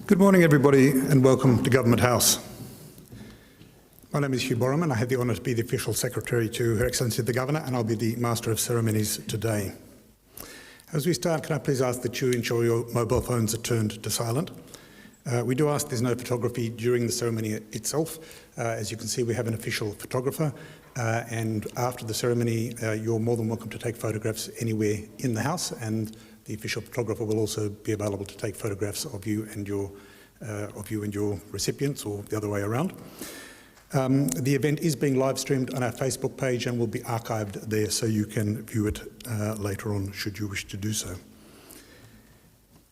Good morning, everybody, and welcome to Government House. My name is Hugh Boreham, and I have the honour to be the official secretary to Her Excellency the Governor, and I'll be the Master of Ceremonies today. As we start, can I please ask that you ensure your mobile phones are turned to silent? We do ask there's no photography during the ceremony itself. As you can see, we have an official photographer, and after the ceremony, you're more than welcome to take photographs anywhere in the house, and the official photographer will also be available to take photographs of you and your recipients, or the other way around. The event is being live streamed on our Facebook page and will be archived there, so you can view it later on should you wish to do so.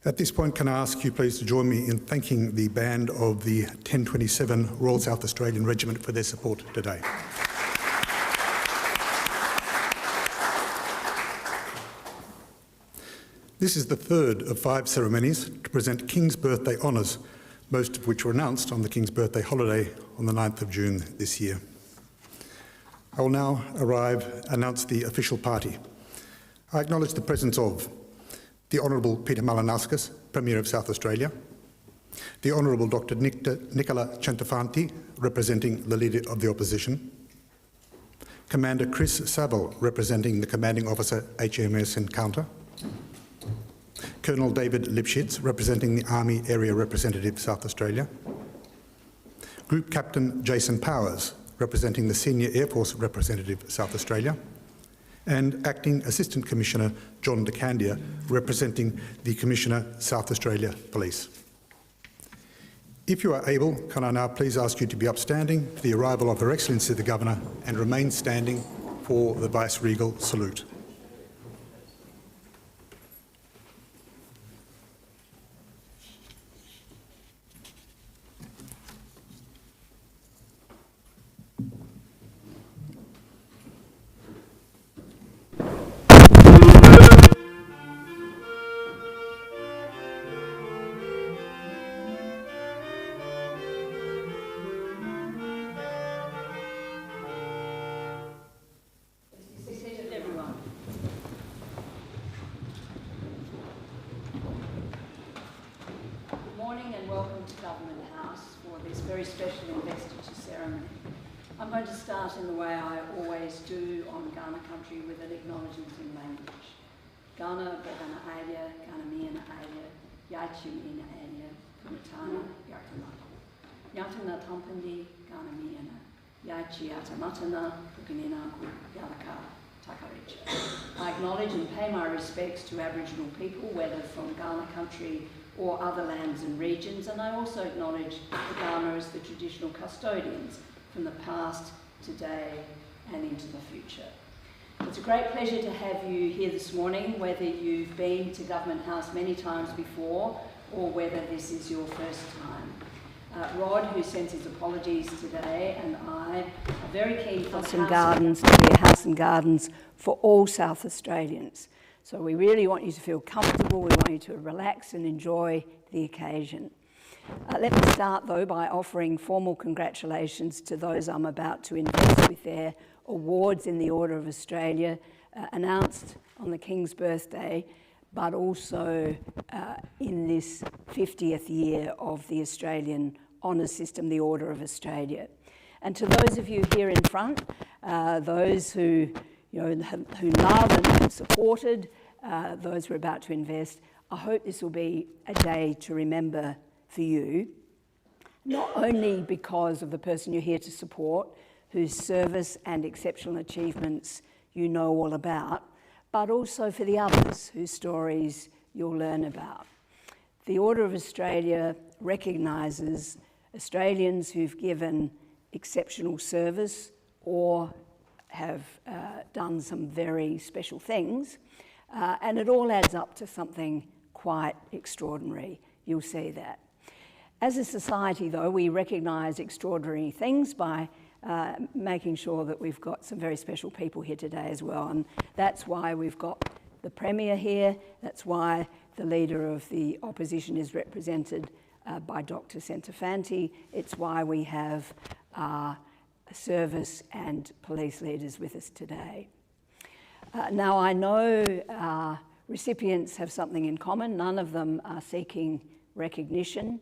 At this point, can I ask you please to join me in thanking the band of the 1027 Royal South Australian Regiment for their support today. This is the third of 5 ceremonies to present King's Birthday honours, most of which were announced on the King's Birthday holiday on the 9th of June this year. I will now announce the official party. I acknowledge the presence of the Honourable Peter Malinauskas, Premier of South Australia, the Honourable Dr Nicola Centofanti, representing the Leader of the Opposition, Commander Chris Saville, representing the Commanding Officer HMS Encounter, Colonel David Lipschitz, representing the Army Area Representative South Australia, Group Captain Jason Powers, representing the Senior Air Force Representative South Australia, and Acting Assistant Commissioner John DeCandia, representing the Commissioner South Australia Police. If you are able, can I now please ask you to be upstanding for the arrival of Her Excellency the Governor and remain standing for the Vice-Regal salute. Very special Investiture Ceremony. I'm going to start in the way I always do on Kaurna country with an acknowledgement in language. Kaurna Begana Alia, Kaurna Miana Alia, Yachi Ina Alia, Pumatana, Yatamata. Yatana Tampandi, Kaurna Miana, Yachi Atamatana, Pukininaku, Yalaka, Takaricha. I acknowledge and pay my respects to Aboriginal people, whether from Kaurna country or other lands and regions, and I also acknowledge the Kaurna as the traditional custodians from the past, today and into the future. It's a great pleasure to have you here this morning, whether you've been to Government House many times before or whether this is your first time. Rod, who sends his apologies today, and I are very keen for House and Gardens to be a house and gardens for all South Australians. So we really want you to feel comfortable, we want you to relax and enjoy the occasion. Let me start though by offering formal congratulations to those I'm about to invest with their awards in the Order of Australia, announced on the King's birthday, but also in this 50th year of the Australian honours system, the Order of Australia. And to those of you here in front, those who who love and have supported those who are about to invest, I hope this will be a day to remember for you, not only because of the person you're here to support, whose service and exceptional achievements you know all about, but also for the others whose stories you'll learn about. The Order of Australia recognises Australians who've given exceptional service or have done some very special things, and it all adds up to something quite extraordinary. You'll see that. As a society, though, we recognise extraordinary things by making sure that we've got some very special people here today as well, and that's why we've got the Premier here, that's why the Leader of the Opposition is represented by Dr Centofanti, it's why we have service and police leaders with us today. Now I know recipients have something in common. None of them are seeking recognition.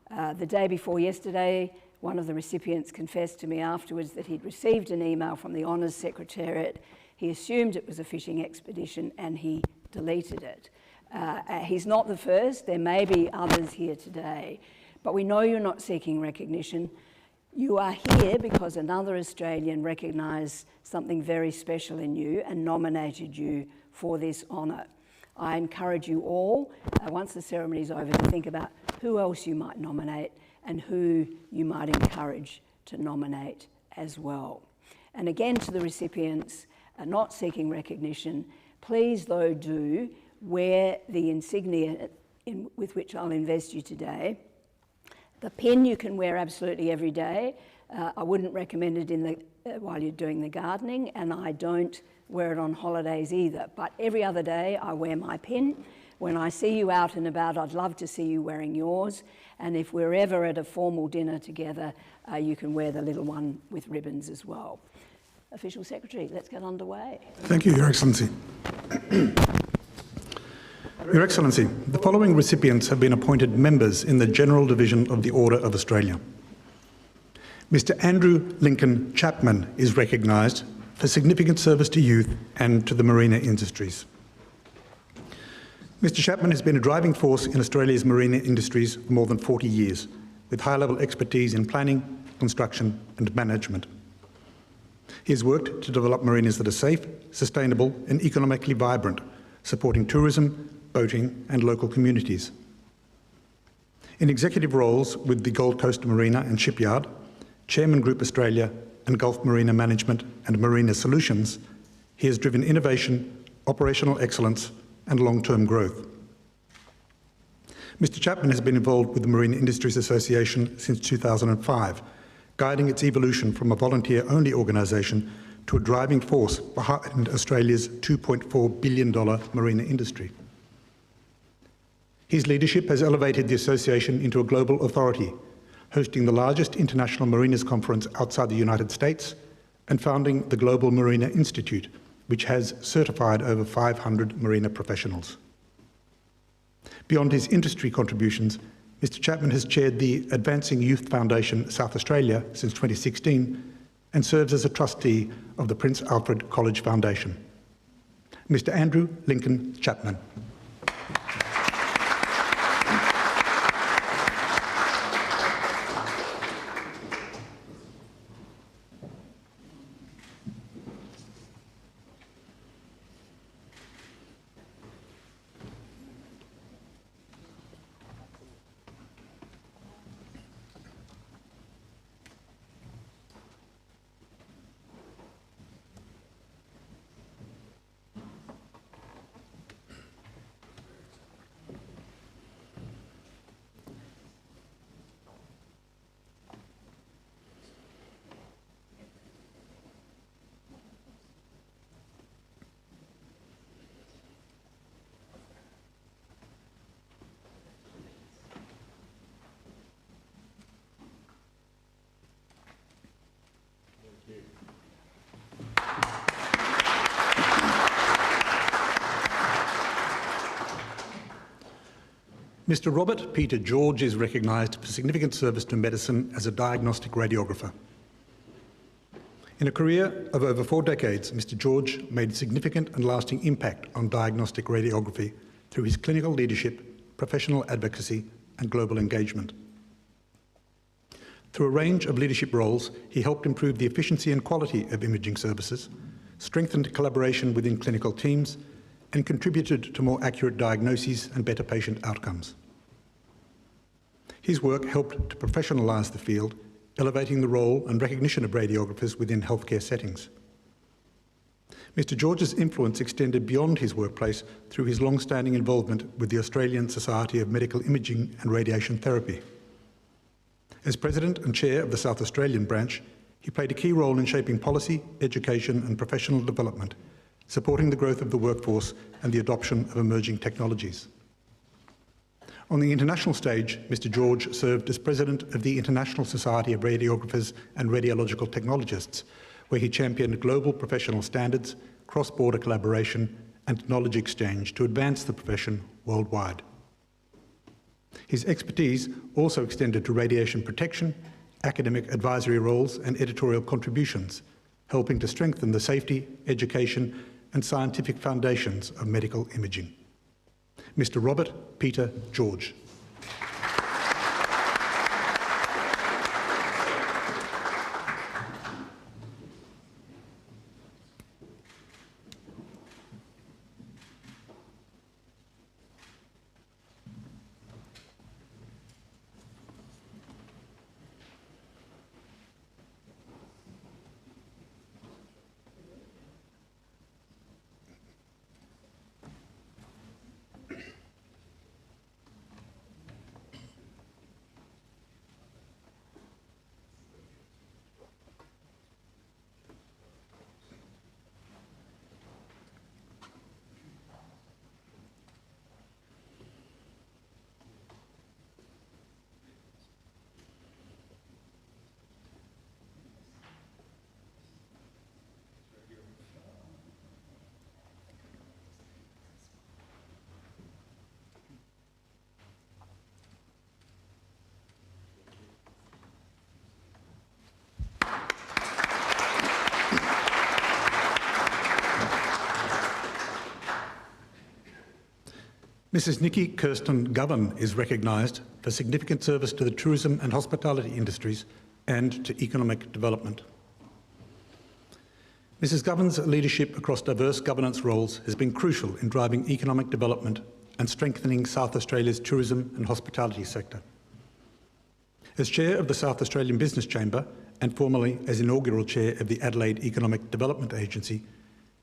The day before yesterday, one of the recipients confessed to me afterwards that he'd received an email from the Honours Secretariat. He assumed it was a fishing expedition and he deleted it. He's not the first. There may be others here today, but we know you're not seeking recognition. You are here because another Australian recognised something very special in you and nominated you for this honour. I encourage you all, once the ceremony is over, to think about who else you might nominate and who you might encourage to nominate as well. And again, to the recipients not seeking recognition, please though do wear the insignia with which I'll invest you today. The pin you can wear absolutely every day. I wouldn't recommend it while you're doing the gardening, and I don't wear it on holidays either. But every other day I wear my pin. When I see you out and about, I'd love to see you wearing yours. And if we're ever at a formal dinner together, you can wear the little one with ribbons as well. Official Secretary, let's get underway. Thank you, Your Excellency. Your Excellency, the following recipients have been appointed members in the General Division of the Order of Australia. Mr. Andrew Lincoln Chapman is recognised for significant service to youth and to the marina industries. Mr. Chapman has been a driving force in Australia's marina industries for more than 40 years, with high-level expertise in planning, construction and management. He has worked to develop marinas that are safe, sustainable and economically vibrant, supporting tourism, boating and local communities. In executive roles with the Gold Coast Marina and Shipyard, Chairman Group Australia and Gulf Marina Management and Marina Solutions, he has driven innovation, operational excellence and long-term growth. Mr. Chapman has been involved with the Marine Industries Association since 2005, guiding its evolution from a volunteer-only organisation to a driving force behind Australia's $2.4 billion marina industry. His leadership has elevated the association into a global authority, hosting the largest international marinas conference outside the United States and founding the Global Marina Institute, which has certified over 500 marina professionals. Beyond his industry contributions, Mr. Chapman has chaired the Advancing Youth Foundation South Australia since 2016 and serves as a trustee of the Prince Alfred College Foundation. Mr. Andrew Lincoln Chapman. Mr. Robert Peter George is recognised for significant service to medicine as a diagnostic radiographer. In a career of over 4 decades, Mr. George made significant and lasting impact on diagnostic radiography through his clinical leadership, professional advocacy and global engagement. Through a range of leadership roles, he helped improve the efficiency and quality of imaging services, strengthened collaboration within clinical teams, and contributed to more accurate diagnoses and better patient outcomes. His work helped to professionalise the field, elevating the role and recognition of radiographers within healthcare settings. Mr. George's influence extended beyond his workplace through his long-standing involvement with the Australian Society of Medical Imaging and Radiation Therapy. As President and Chair of the South Australian branch, he played a key role in shaping policy, education and professional development, supporting the growth of the workforce and the adoption of emerging technologies. On the international stage, Mr. George served as President of the International Society of Radiographers and Radiological Technologists, where he championed global professional standards, cross-border collaboration and knowledge exchange to advance the profession worldwide. His expertise also extended to radiation protection, academic advisory roles and editorial contributions, helping to strengthen the safety, education and scientific foundations of medical imaging. Mr. Robert Peter George. Mrs. Nikki Kirsten Govan is recognised for significant service to the tourism and hospitality industries and to economic development. Mrs. Govan's leadership across diverse governance roles has been crucial in driving economic development and strengthening South Australia's tourism and hospitality sector. As Chair of the South Australian Business Chamber and formerly as inaugural Chair of the Adelaide Economic Development Agency,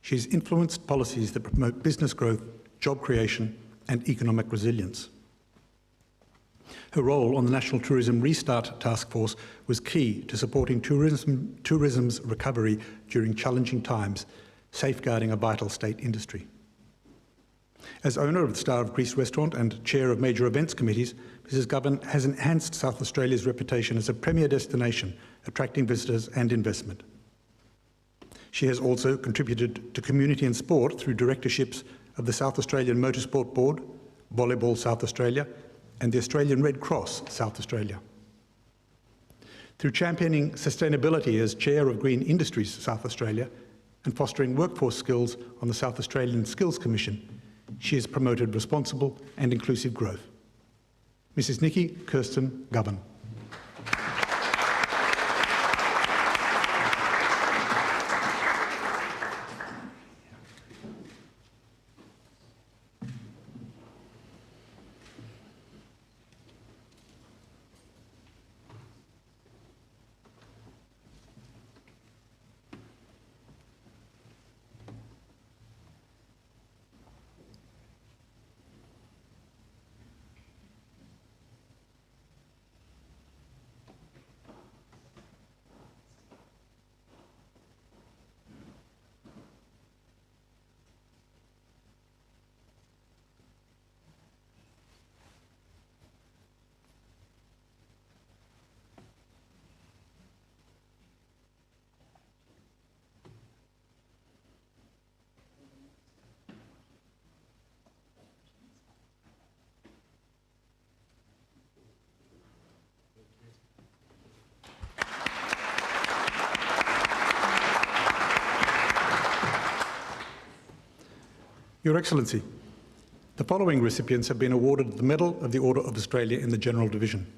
she's influenced policies that promote business growth, job creation and economic resilience. Her role on the National Tourism Restart Task Force was key to supporting tourism's recovery during challenging times, safeguarding a vital state industry. As owner of the Star of Greece restaurant and chair of major events committees, Mrs. Govan has enhanced South Australia's reputation as a premier destination, attracting visitors and investment. She has also contributed to community and sport through directorships of the South Australian Motorsport Board, Volleyball South Australia, and the Australian Red Cross South Australia. Through championing sustainability as Chair of Green Industries South Australia and fostering workforce skills on the South Australian Skills Commission, she has promoted responsible and inclusive growth. Mrs. Nikki Kirsten Govan. Your Excellency, the following recipients have been awarded the Medal of the Order of Australia in the General Division.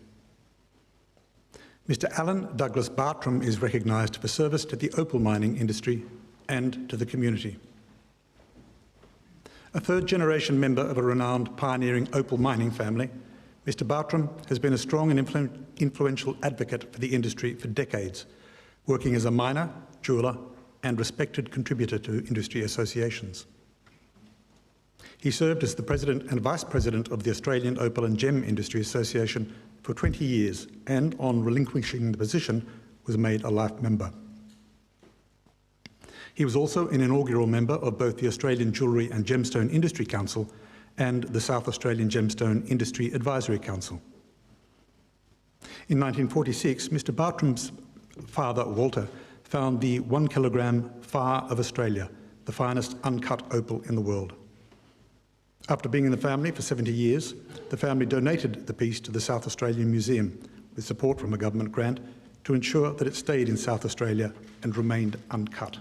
Mr. Alan Douglas Bartram is recognised for service to the opal mining industry and to the community. A third-generation member of a renowned pioneering opal mining family, Mr. Bartram has been a strong and influential advocate for the industry for decades, working as a miner, jeweller and respected contributor to industry associations. He served as the President and Vice President of the Australian Opal and Gem Industry Association for 20 years and, on relinquishing the position, was made a life member. He was also an inaugural member of both the Australian Jewellery and Gemstone Industry Council and the South Australian Gemstone Industry Advisory Council. In 1946, Mr. Bartram's father, Walter, found the 1 kilogram Far of Australia, the finest uncut opal in the world. After being in the family for 70 years, the family donated the piece to the South Australian Museum with support from a government grant to ensure that it stayed in South Australia and remained uncut.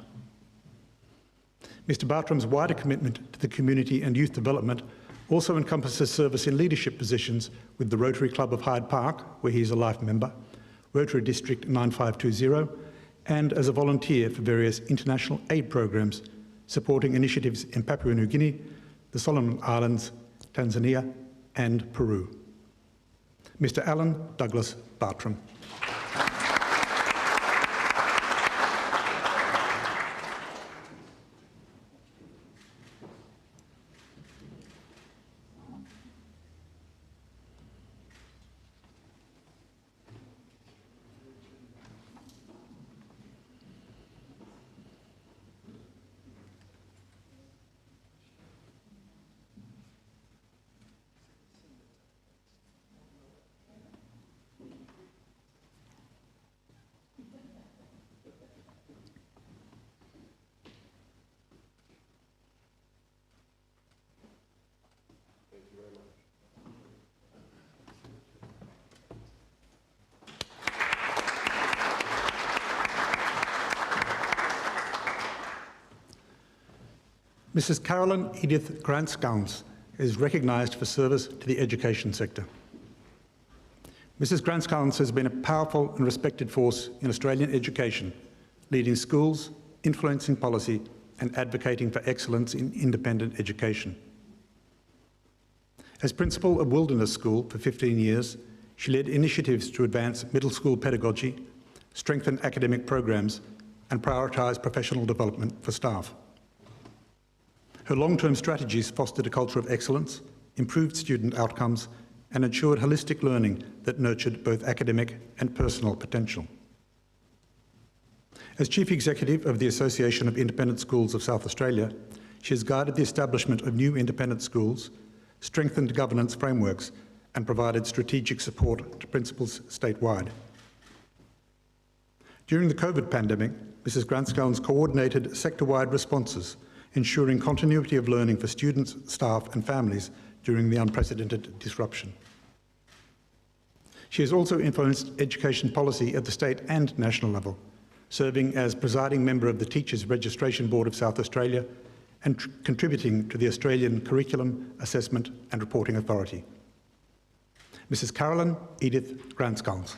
Mr. Bartram's wider commitment to the community and youth development also encompasses service in leadership positions with the Rotary Club of Hyde Park, where he is a life member, Rotary District 9520, and as a volunteer for various international aid programs supporting initiatives in Papua New Guinea, the Solomon Islands, Tanzania, and Peru. Mr. Alan Douglas Bartram. Mrs. Carolyn Edith Grantskowns is recognised for service to the education sector. Mrs. Grantskowns has been a powerful and respected force in Australian education, leading schools, influencing policy and advocating for excellence in independent education. As principal of Wilderness School for 15 years, she led initiatives to advance middle school pedagogy, strengthen academic programs and prioritise professional development for staff. Her long-term strategies fostered a culture of excellence, improved student outcomes, and ensured holistic learning that nurtured both academic and personal potential. As Chief Executive of the Association of Independent Schools of South Australia, she has guided the establishment of new independent schools, strengthened governance frameworks, and provided strategic support to principals statewide. During the COVID pandemic, Mrs. Grantskowns coordinated sector-wide responses, ensuring continuity of learning for students, staff and families during the unprecedented disruption. She has also influenced education policy at the state and national level, serving as presiding member of the Teachers Registration Board of South Australia and contributing to the Australian Curriculum, Assessment and Reporting Authority. Mrs. Carolyn Edith Grantskowns.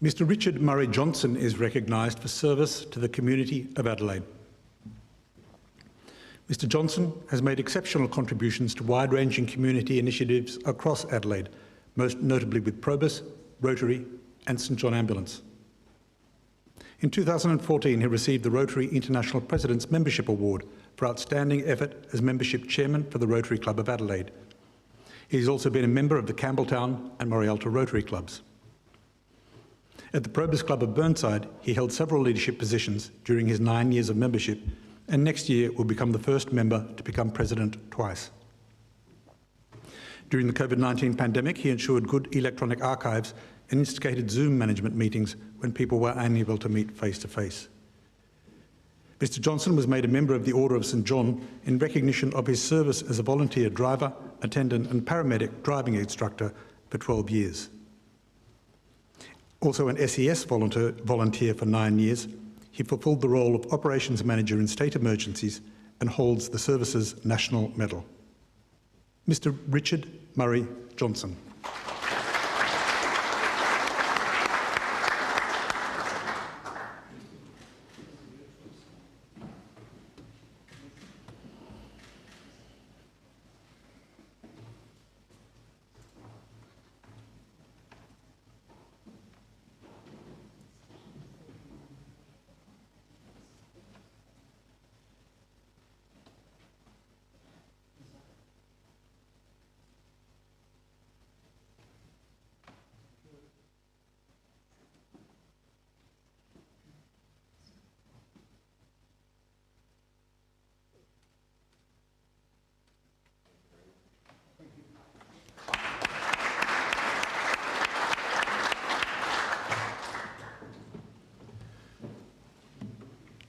Mr. Richard Murray Johnson is recognised for service to the community of Adelaide. Mr. Johnson has made exceptional contributions to wide-ranging community initiatives across Adelaide, most notably with Probus, Rotary and St John Ambulance. In 2014, he received the Rotary International President's Membership Award for outstanding effort as membership chairman for the Rotary Club of Adelaide. He has also been a member of the Campbelltown and Morialta Rotary Clubs. At the Probus Club of Burnside, he held several leadership positions during his 9 years of membership, and next year will become the first member to become president twice. During the COVID-19 pandemic, he ensured good electronic archives and instigated Zoom management meetings when people were unable to meet face-to-face. Mr. Johnson was made a member of the Order of St John in recognition of his service as a volunteer driver, attendant and paramedic driving instructor for 12 years. Also an SES volunteer for 9 years, he fulfilled the role of Operations Manager in State Emergencies and holds the Service's National Medal. Mr. Richard Murray Johnson.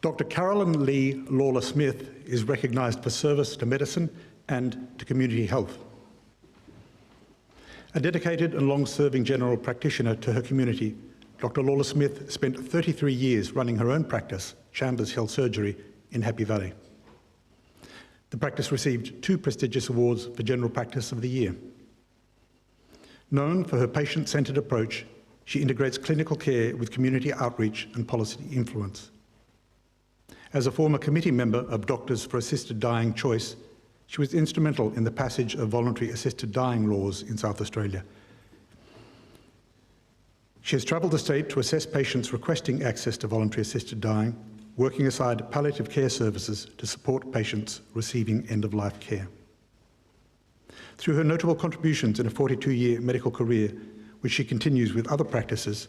Dr. Carolyn Lee Lawler-Smith is recognised for service to medicine and to community health. A dedicated and long-serving general practitioner to her community, Dr. Lawler-Smith spent 33 years running her own practice, Chandler's Hill Surgery, in Happy Valley. The practice received 2 prestigious awards for General Practice of the Year. Known for her patient-centred approach, she integrates clinical care with community outreach and policy influence. As a former committee member of Doctors for Assisted Dying Choice, she was instrumental in the passage of voluntary assisted dying laws in South Australia. She has travelled the state to assess patients requesting access to voluntary assisted dying, working aside palliative care services to support patients receiving end-of-life care. Through her notable contributions in a 42-year medical career, which she continues with other practices,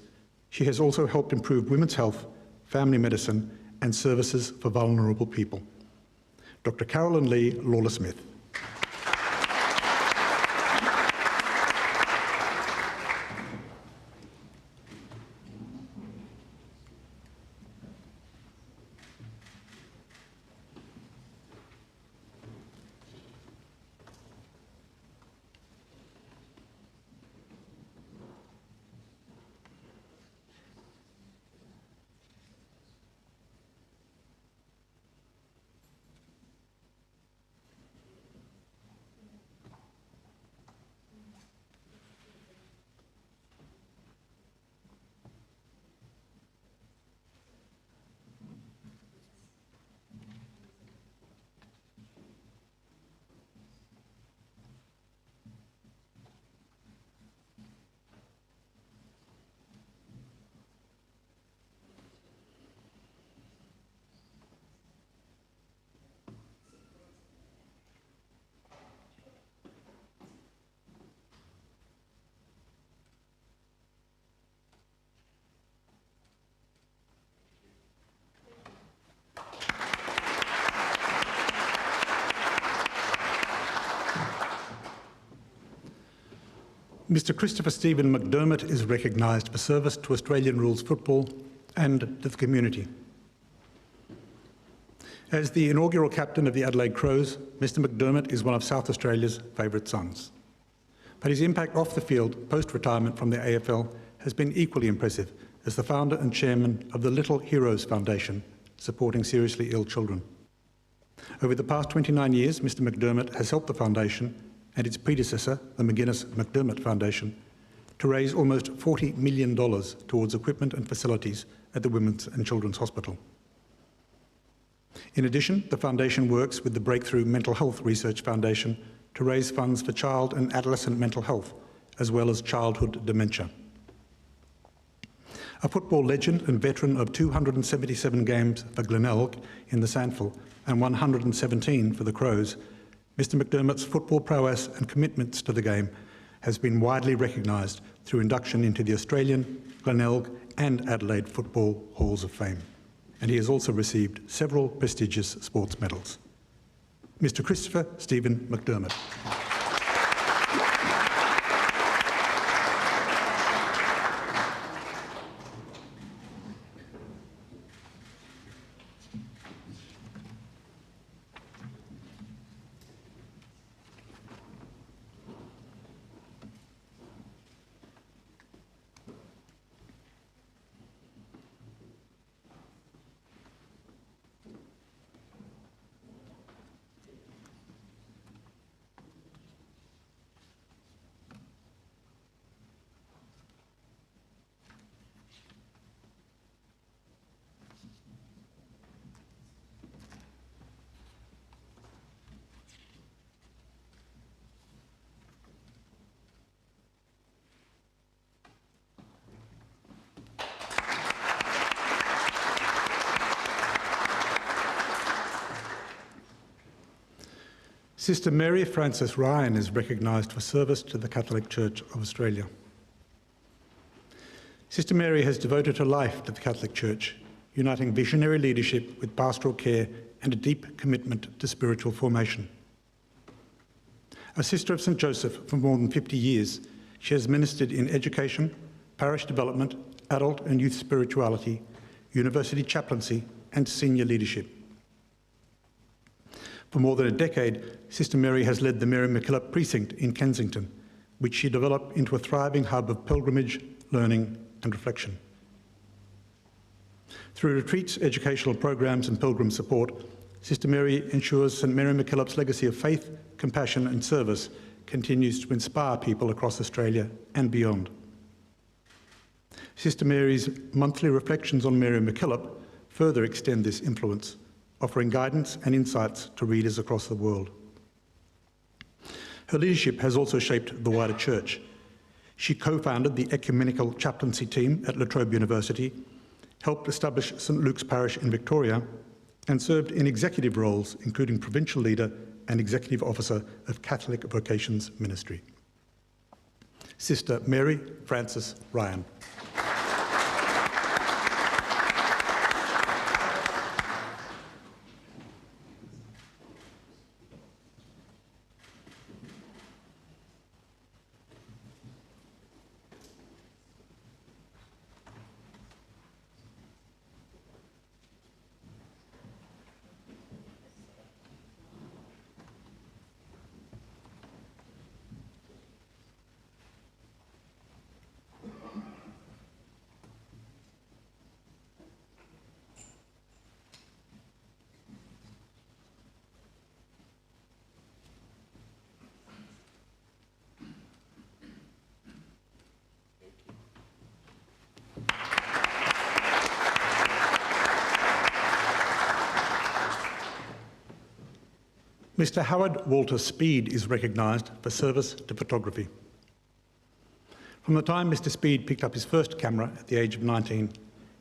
she has also helped improve women's health, family medicine, and services for vulnerable people. Dr. Carolyn Lee Lawler-Smith. Mr. Christopher Stephen McDermott is recognised for service to Australian rules football and to the community. As the inaugural captain of the Adelaide Crows, Mr. McDermott is one of South Australia's favourite sons. But his impact off the field, post-retirement from the AFL, has been equally impressive as the founder and chairman of the Little Heroes Foundation, supporting seriously ill children. Over the past 29 years, Mr. McDermott has helped the foundation and its predecessor, the McGuinness-McDermott Foundation, to raise almost $40 million towards equipment and facilities at the Women's and Children's Hospital. In addition, the foundation works with the Breakthrough Mental Health Research Foundation to raise funds for child and adolescent mental health, as well as childhood dementia. A football legend and veteran of 277 games for Glenelg in the Sandful and 117 for the Crows, Mr. McDermott's football prowess and commitments to the game has been widely recognised through induction into the Australian, Glenelg and Adelaide Football Halls of Fame, and he has also received several prestigious sports medals. Mr. Christopher Stephen McDermott. Sister Mary Frances Ryan is recognised for service to the Catholic Church of Australia. Sister Mary has devoted her life to the Catholic Church, uniting visionary leadership with pastoral care and a deep commitment to spiritual formation. A sister of St Joseph for more than 50 years, she has ministered in education, parish development, adult and youth spirituality, university chaplaincy, and senior leadership. For more than a decade, Sister Mary has led the Mary MacKillop Precinct in Kensington, which she developed into a thriving hub of pilgrimage, learning and reflection. Through retreats, educational programs and pilgrim support, Sister Mary ensures St Mary MacKillop's legacy of faith, compassion and service continues to inspire people across Australia and beyond. Sister Mary's monthly reflections on Mary MacKillop further extend this influence, offering guidance and insights to readers across the world. Her leadership has also shaped the wider church. She co-founded the ecumenical chaplaincy team at La Trobe University, helped establish St Luke's Parish in Victoria, and served in executive roles, including provincial leader and executive officer of Catholic Vocations Ministry. Sister Mary Frances Ryan. Mr. Howard Walter Speed is recognised for service to photography. From the time Mr. Speed picked up his first camera at the age of 19,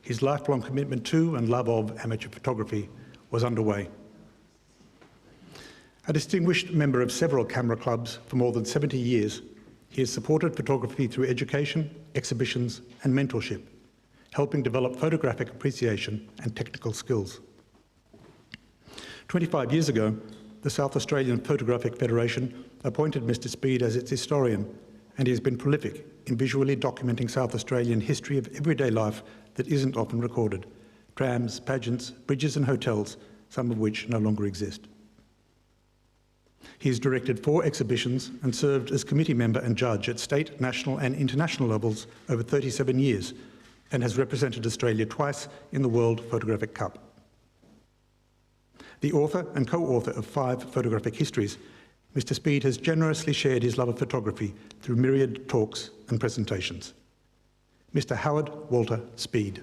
his lifelong commitment to and love of amateur photography was underway. A distinguished member of several camera clubs for more than 70 years, he has supported photography through education, exhibitions and mentorship, helping develop photographic appreciation and technical skills. 25 years ago, the South Australian Photographic Federation appointed Mr. Speed as its historian, and he has been prolific in visually documenting South Australian history of everyday life that isn't often recorded: trams, pageants, bridges and hotels, some of which no longer exist. He has directed 4 exhibitions and served as committee member and judge at state, national and international levels over 37 years, and has represented Australia twice in the World Photographic Cup. The author and co-author of 5 photographic histories, Mr. Speed has generously shared his love of photography through myriad talks and presentations. Mr. Howard Walter Speed.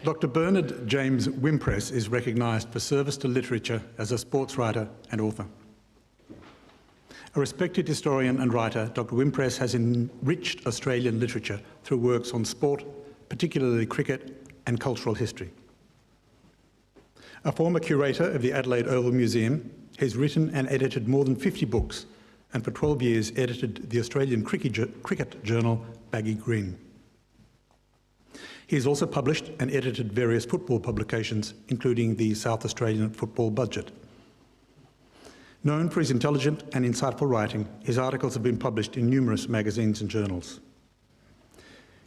Dr. Bernard James Wimpress is recognised for service to literature as a sports writer and author. A respected historian and writer, Dr. Wimpress has enriched Australian literature through works on sport, particularly cricket and cultural history. A former curator of the Adelaide Oval Museum, he's written and edited more than 50 books, and for 12 years edited the Australian cricket journal Baggy Green. He has also published and edited various football publications, including the South Australian Football Budget. Known for his intelligent and insightful writing, his articles have been published in numerous magazines and journals.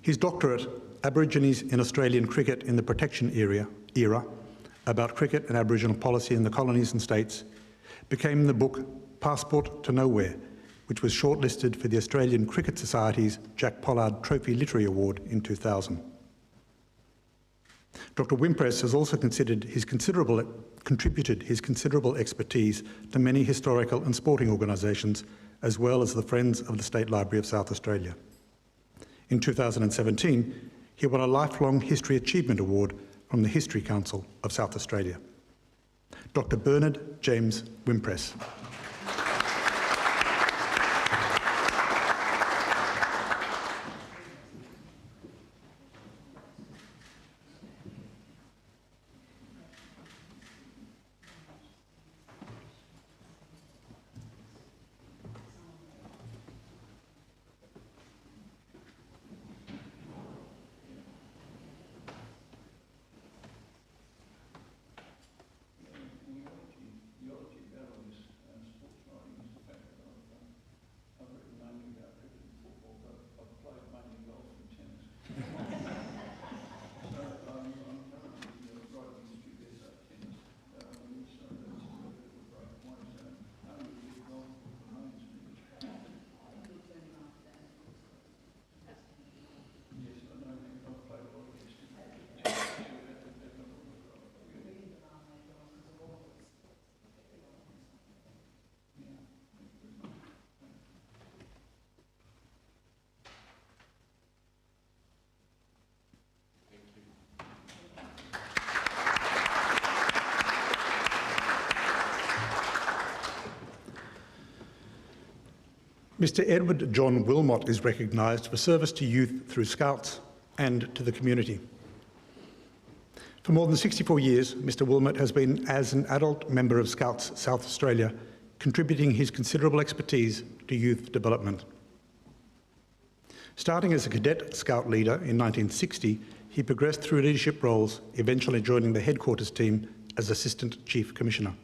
His doctorate, Aborigines in Australian Cricket in the Protection Era, about cricket and Aboriginal policy in the colonies and states, became the book Passport to Nowhere, which was shortlisted for the Australian Cricket Society's Jack Pollard Trophy Literary Award in 2000. Dr. Wimpress has also contributed his considerable expertise to many historical and sporting organisations, as well as the Friends of the State Library of South Australia. In 2017, he won a Lifelong History Achievement Award from the History Council of South Australia. Dr. Bernard James Wimpress. Mr. Edward John Wilmot is recognised for service to youth through Scouts and to the community. For more than 64 years, Mr. Wilmot has been, as an adult member of Scouts South Australia, contributing his considerable expertise to youth development. Starting as a cadet Scout leader in 1960, he progressed through leadership roles, eventually joining the headquarters team as Assistant Chief Commissioner.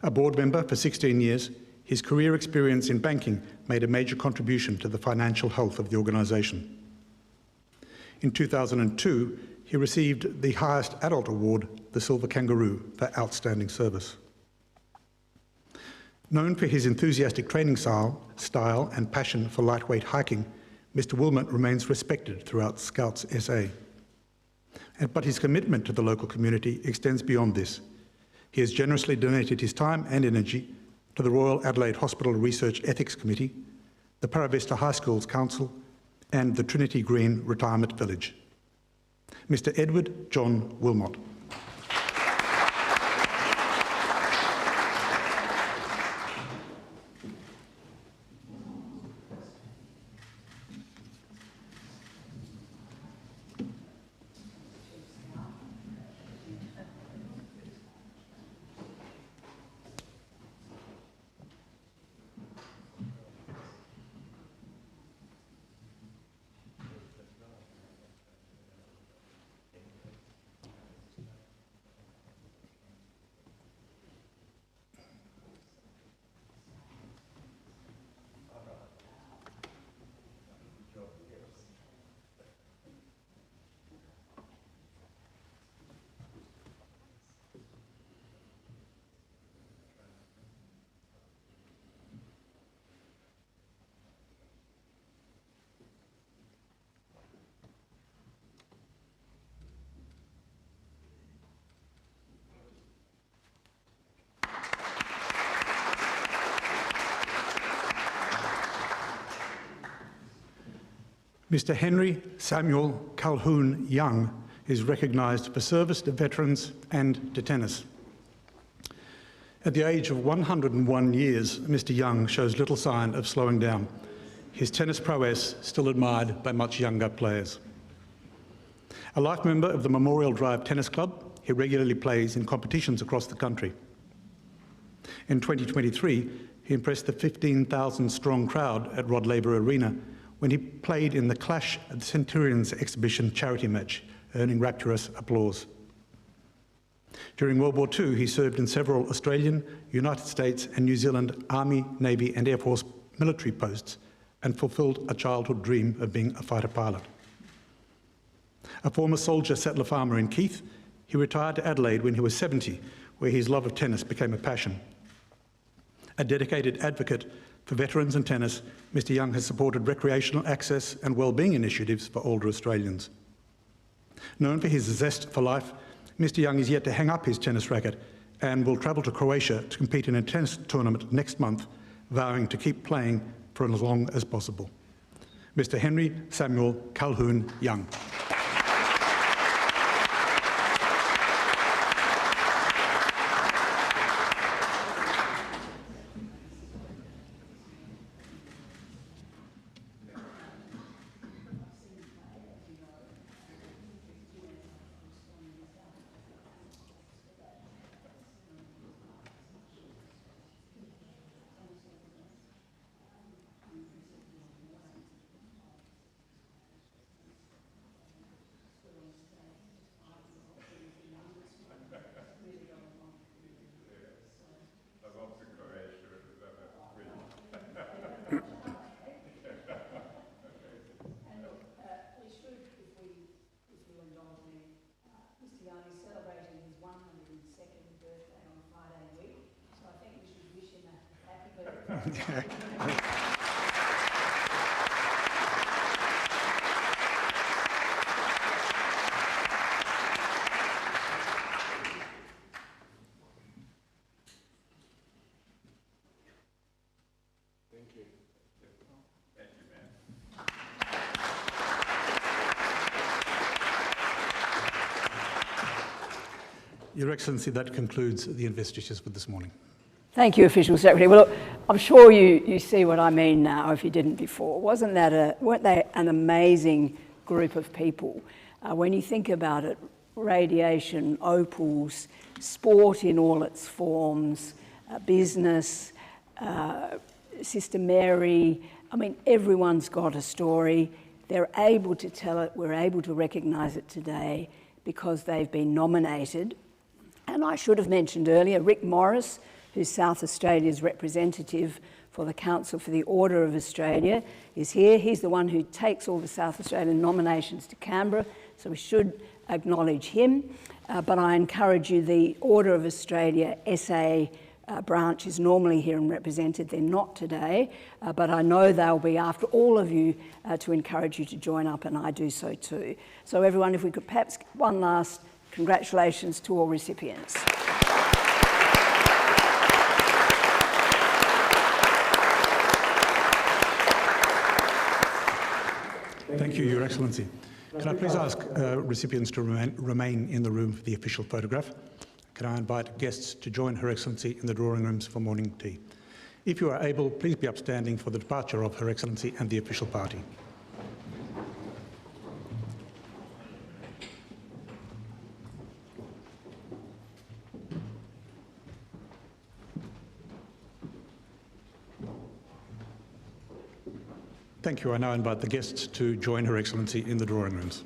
A board member for 16 years, his career experience in banking made a major contribution to the financial health of the organisation. In 2002, he received the highest adult award, the Silver Kangaroo, for outstanding service. Known for his enthusiastic training style and passion for lightweight hiking, Mr. Wilmot remains respected throughout Scouts SA. But his commitment to the local community extends beyond this. He has generously donated his time and energy to the Royal Adelaide Hospital Research Ethics Committee, the Paravista High Schools Council, and the Trinity Green Retirement Village. Mr. Edward John Wilmot. Mr. Henry Samuel Calhoun Young is recognised for service to veterans and to tennis. At the age of 101 years, Mr. Young shows little sign of slowing down, his tennis prowess still admired by much younger players. A life member of the Memorial Drive Tennis Club, he regularly plays in competitions across the country. In 2023, he impressed the 15,000-strong crowd at Rod Laver Arena when he played in the Clash at the Centurions exhibition charity match, earning rapturous applause. During World War II, he served in several Australian, United States and New Zealand Army, Navy and Air Force military posts and fulfilled a childhood dream of being a fighter pilot. A former soldier settler farmer in Keith, he retired to Adelaide when he was 70, where his love of tennis became a passion. A dedicated advocate for veterans and tennis, Mr. Young has supported recreational access and wellbeing initiatives for older Australians. Known for his zest for life, Mr. Young is yet to hang up his tennis racket and will travel to Croatia to compete in a tennis tournament next month, vowing to keep playing for as long as possible. Mr. Henry Samuel Calhoun Young. Your Excellency, that concludes the investitures for this morning. Thank you, Official Secretary. Well, look, I'm sure you see what I mean now if you didn't before. Weren't they an amazing group of people? When you think about it, radiation, opals, sport in all its forms, business, Sister Mary, I mean, everyone's got a story. They're able to tell it. We're able to recognise it today because they've been nominated. And I should have mentioned earlier, Rick Morris, who's South Australia's representative for the Council for the Order of Australia, is here. He's the one who takes all the South Australian nominations to Canberra, so we should acknowledge him. But I encourage you, the Order of Australia SA branch is normally here and represented. They're not today, but I know they'll be after all of you to encourage you to join up, and I do so too. So everyone, if we could perhaps one last congratulations to all recipients. Thank you, Your Excellency. Can I please ask recipients to remain in the room for the official photograph? Can I invite guests to join Her Excellency in the drawing rooms for morning tea? If you are able, please be upstanding for the departure of Her Excellency and the official party. Thank you. I now invite the guests to join Her Excellency in the drawing rooms.